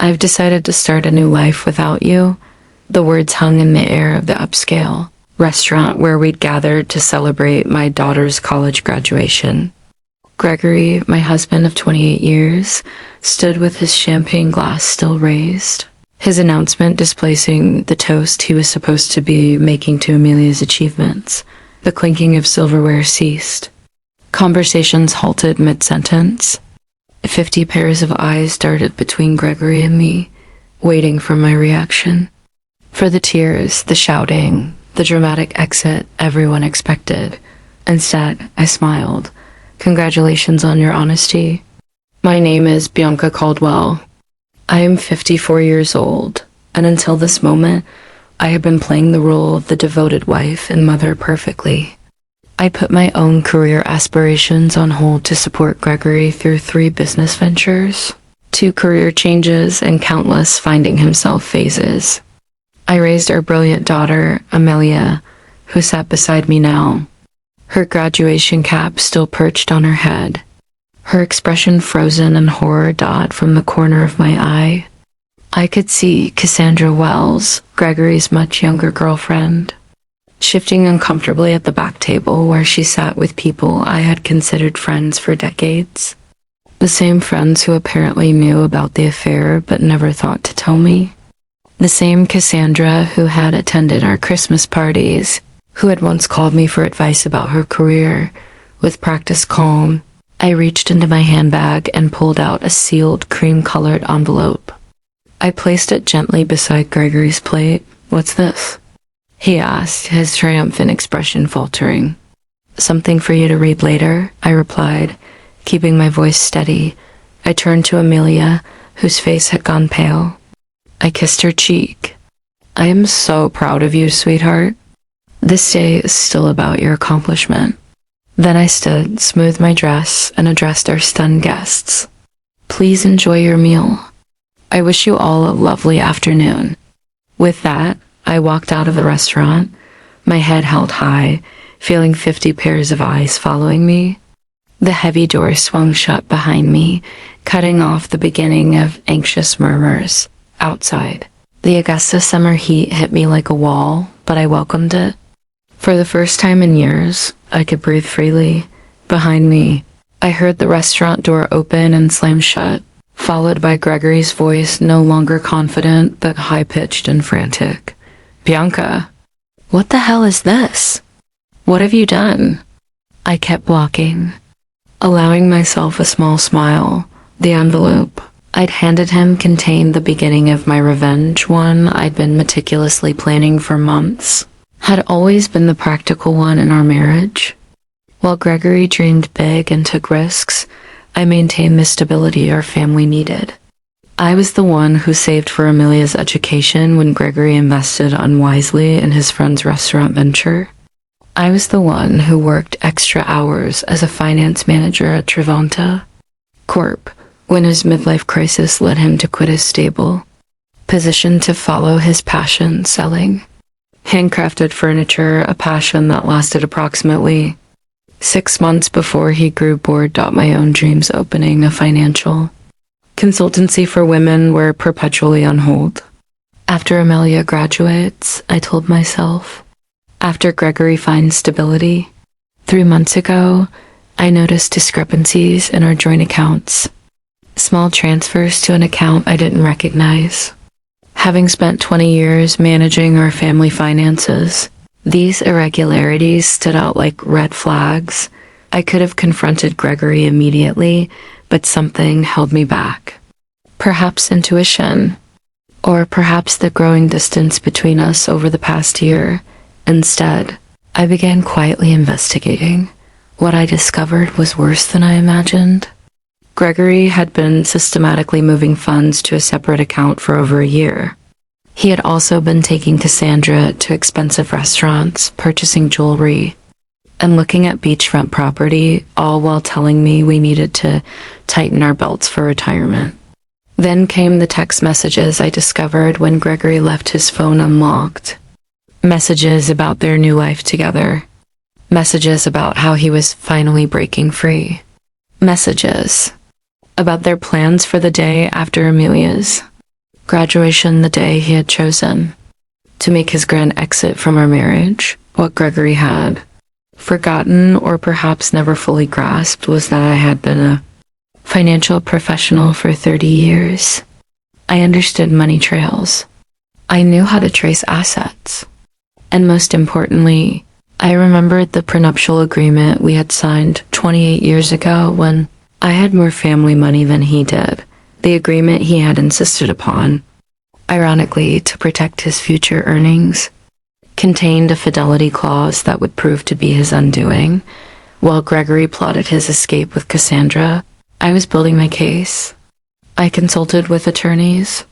I've decided to start a new life without you. The words hung in the air of the upscale restaurant where we'd gathered to celebrate my daughter's college graduation. Gregory, my husband of 28 years, stood with his champagne glass still raised, his announcement displacing the toast he was supposed to be making to Amelia's achievements. The clinking of silverware ceased. Conversations halted mid-sentence. 50 pairs of eyes darted between Gregory and me, waiting for my reaction. For the tears, the shouting, the dramatic exit everyone expected. Instead, I smiled. Congratulations on your honesty. My name is Bianca Caldwell. I am 54 years old, and until this moment, I have been playing the role of the devoted wife and mother perfectly. I put my own career aspirations on hold to support Gregory through 3 business ventures, 2 career changes, and countless finding himself phases. I raised our brilliant daughter, Amelia, who sat beside me now, her graduation cap still perched on her head, her expression frozen in horror from the corner of my eye. I could see Cassandra Wells, Gregory's much younger girlfriend, shifting uncomfortably at the back table where she sat with people I had considered friends for decades. The same friends who apparently knew about the affair but never thought to tell me. The same Cassandra who had attended our Christmas parties, who had once called me for advice about her career. With practiced calm, I reached into my handbag and pulled out a sealed cream-colored envelope. I placed it gently beside Gregory's plate. "What's this?" he asked, his triumphant expression faltering. "Something for you to read later," I replied, keeping my voice steady. I turned to Amelia, whose face had gone pale. I kissed her cheek. "I am so proud of you, sweetheart. This day is still about your accomplishment." Then I stood, smoothed my dress, and addressed our stunned guests. "Please enjoy your meal. I wish you all a lovely afternoon." With that, I walked out of the restaurant, my head held high, feeling 50 pairs of eyes following me. The heavy door swung shut behind me, cutting off the beginning of anxious murmurs. Outside, the Augusta summer heat hit me like a wall, but I welcomed it. For the first time in years, I could breathe freely. Behind me, I heard the restaurant door open and slam shut, followed by Gregory's voice, no longer confident but high-pitched and frantic. "Bianca, what the hell is this? What have you done?" I kept walking, allowing myself a small smile. The envelope I'd handed him contained the beginning of my revenge, one I'd been meticulously planning for months. Had always been the practical one in our marriage. While Gregory dreamed big and took risks, I maintained the stability our family needed. I was the one who saved for Amelia's education when Gregory invested unwisely in his friend's restaurant venture. I was the one who worked extra hours as a finance manager at Trevanta Corp when his midlife crisis led him to quit his stable, positioned to follow his passion, selling handcrafted furniture, a passion that lasted approximately 6 months before he grew bored. My own dreams opening a financial consultancy for women were perpetually on hold. After Amelia graduates, I told myself. After Gregory finds stability. 3 months ago, I noticed discrepancies in our joint accounts. Small transfers to an account I didn't recognize. Having spent 20 years managing our family finances, these irregularities stood out like red flags. I could have confronted Gregory immediately, but something held me back. Perhaps intuition, or perhaps the growing distance between us over the past year. Instead, I began quietly investigating. What I discovered was worse than I imagined. Gregory had been systematically moving funds to a separate account for over a year. He had also been taking Cassandra to expensive restaurants, purchasing jewelry, and looking at beachfront property, all while telling me we needed to tighten our belts for retirement. Then came the text messages I discovered when Gregory left his phone unlocked. Messages about their new life together. Messages about how he was finally breaking free. Messages about their plans for the day after Amelia's Graduation the day he had chosen. To make his grand exit from our marriage, what Gregory had forgotten or perhaps never fully grasped was that I had been a financial professional for 30 years. I understood money trails. I knew how to trace assets. And most importantly, I remembered the prenuptial agreement we had signed 28 years ago when I had more family money than he did. The agreement he had insisted upon, ironically to protect his future earnings, contained a fidelity clause that would prove to be his undoing. While Gregory plotted his escape with Cassandra, I was building my case. I consulted with attorneys.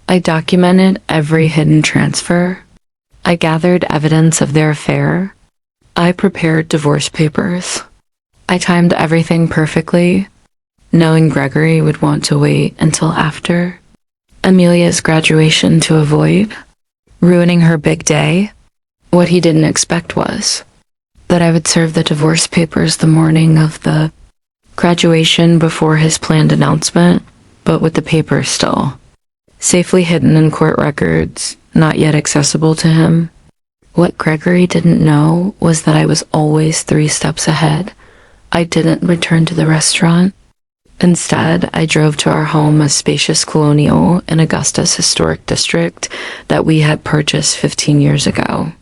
I documented every hidden transfer. I gathered evidence of their affair. I prepared divorce papers. I timed everything perfectly, knowing Gregory would want to wait until after Amelia's graduation to avoid ruining her big day. What he didn't expect was that I would serve the divorce papers the morning of the graduation before his planned announcement, but with the papers still safely hidden in court records, not yet accessible to him. What Gregory didn't know was that I was always 3 steps ahead. I didn't return to the restaurant. Instead, I drove to our home, a spacious colonial in Augusta's historic district that we had purchased 15 years ago.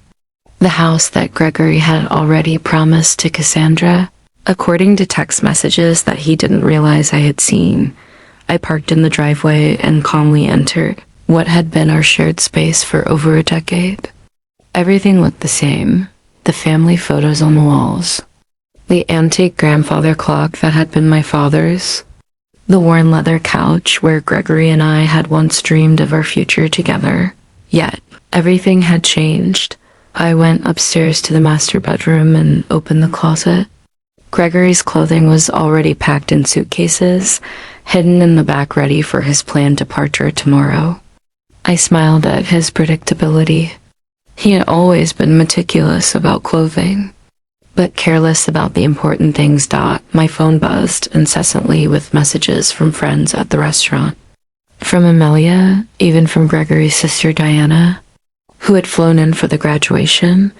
The house that Gregory had already promised to Cassandra, according to text messages that he didn't realize I had seen. I parked in the driveway and calmly entered what had been our shared space for over a decade. Everything looked the same. The family photos on the walls, the antique grandfather clock that had been my father's, the worn leather couch where Gregory and I had once dreamed of our future together. Yet, everything had changed. I went upstairs to the master bedroom and opened the closet. Gregory's clothing was already packed in suitcases, hidden in the back ready for his planned departure tomorrow. I smiled at his predictability. He had always been meticulous about clothing, but careless about the important things. My phone buzzed incessantly with messages from friends at the restaurant. From Amelia, even from Gregory's sister Diana, who had flown in for the graduation.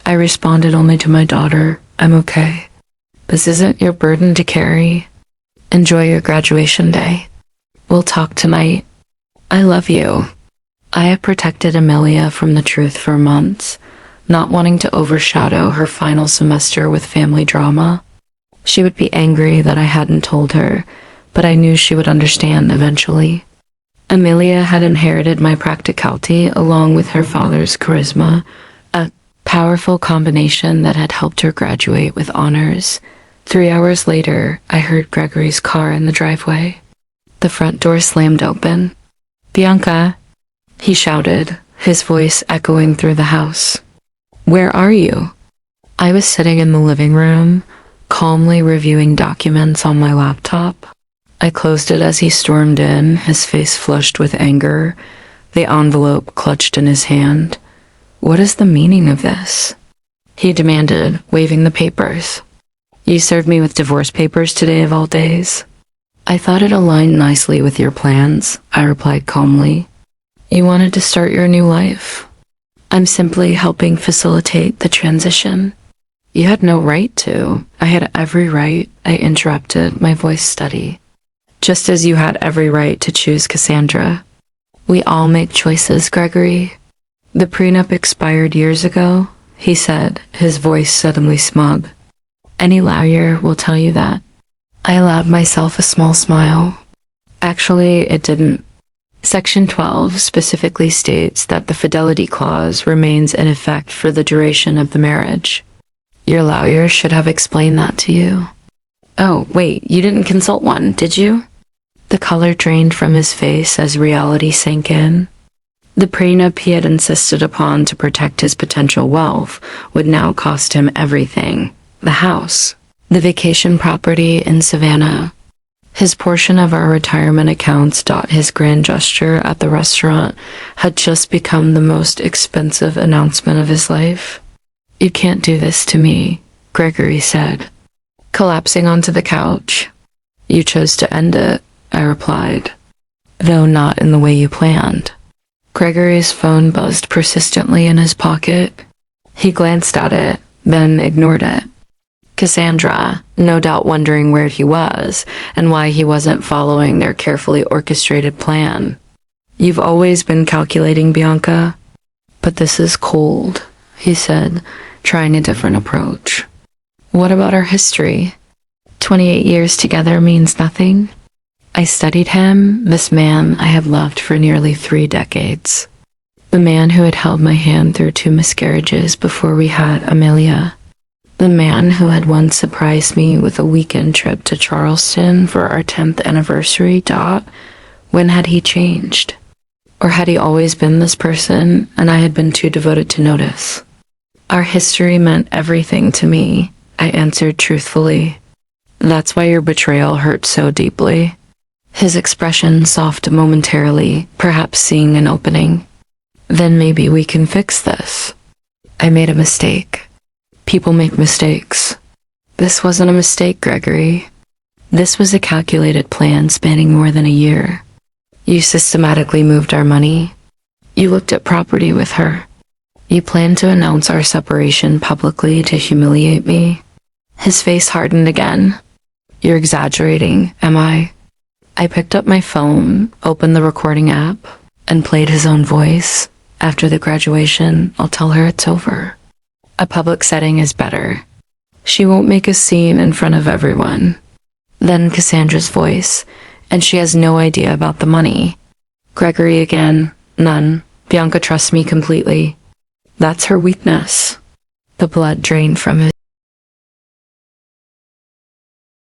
I responded only to my daughter, "I'm okay. This isn't your burden to carry. Enjoy your graduation day. We'll talk tonight. I love you." I had protected Amelia from the truth for months, not wanting to overshadow her final semester with family drama. She would be angry that I hadn't told her, but I knew she would understand eventually. Amelia had inherited my practicality along with her father's charisma, a powerful combination that had helped her graduate with honors. 3 hours later, I heard Gregory's car in the driveway. The front door slammed open. "Bianca," he shouted, his voice echoing through the house. "Where are you?" I was sitting in the living room, calmly reviewing documents on my laptop. I closed it as he stormed in, his face flushed with anger, the envelope clutched in his hand. "What is the meaning of this?" he demanded, waving the papers. "You served me with divorce papers today of all days." "I thought it aligned nicely with your plans," I replied calmly. "You wanted to start your new life. I'm simply helping facilitate the transition." "You had no right to." "I had every right," I interrupted, my voice steady. "Just as you had every right to choose Cassandra." "We all make choices, Gregory." "The prenup expired years ago," he said, his voice suddenly smug. "Any lawyer will tell you that." I allowed myself a small smile. "Actually, it didn't. Section 12 specifically states that the fidelity clause remains in effect for the duration of the marriage. Your lawyer should have explained that to you." "Oh, wait, you didn't consult one, did you?" The color drained from his face as reality sank in. The prenup he had insisted upon to protect his potential wealth would now cost him everything. The house, the vacation property in Savannah, his portion of our retirement accounts. His grand gesture at the restaurant had just become the most expensive announcement of his life. "You can't do this to me," Gregory said, collapsing onto the couch. "You chose to end it," I replied. though not in the way you planned. Gregory's phone buzzed persistently in his pocket. He glanced at it, then ignored it. Cassandra, no doubt wondering where he was and why he wasn't following their carefully orchestrated plan. "You've always been calculating, Bianca." "But this is cold," he said, trying a different approach. "What about our history? 28 years together means nothing?" I studied him, this man I had loved for nearly 3 decades. The man who had held my hand through 2 miscarriages before we had Amelia. The man who had once surprised me with a weekend trip to Charleston for our 10th anniversary. When had he changed? Or had he always been this person and I had been too devoted to notice? "Our history meant everything to me," I answered truthfully. "That's why your betrayal hurt so deeply." His expression softened momentarily, perhaps seeing an opening. "Then maybe we can fix this." "I made a mistake." "People make mistakes." "This wasn't a mistake, Gregory. This was a calculated plan spanning more than a year. You systematically moved our money. You looked at property with her. You planned to announce our separation publicly to humiliate me." His face hardened again. "You're exaggerating, am I?" I picked up my phone, opened the recording app, and played his own voice. "After the graduation, I'll tell her it's over. A public setting is better. She won't make a scene in front of everyone." Then Cassandra's voice, "And she has no idea about the money." Gregory again, "None. Bianca trusts me completely." "That's her weakness." The blood drained from his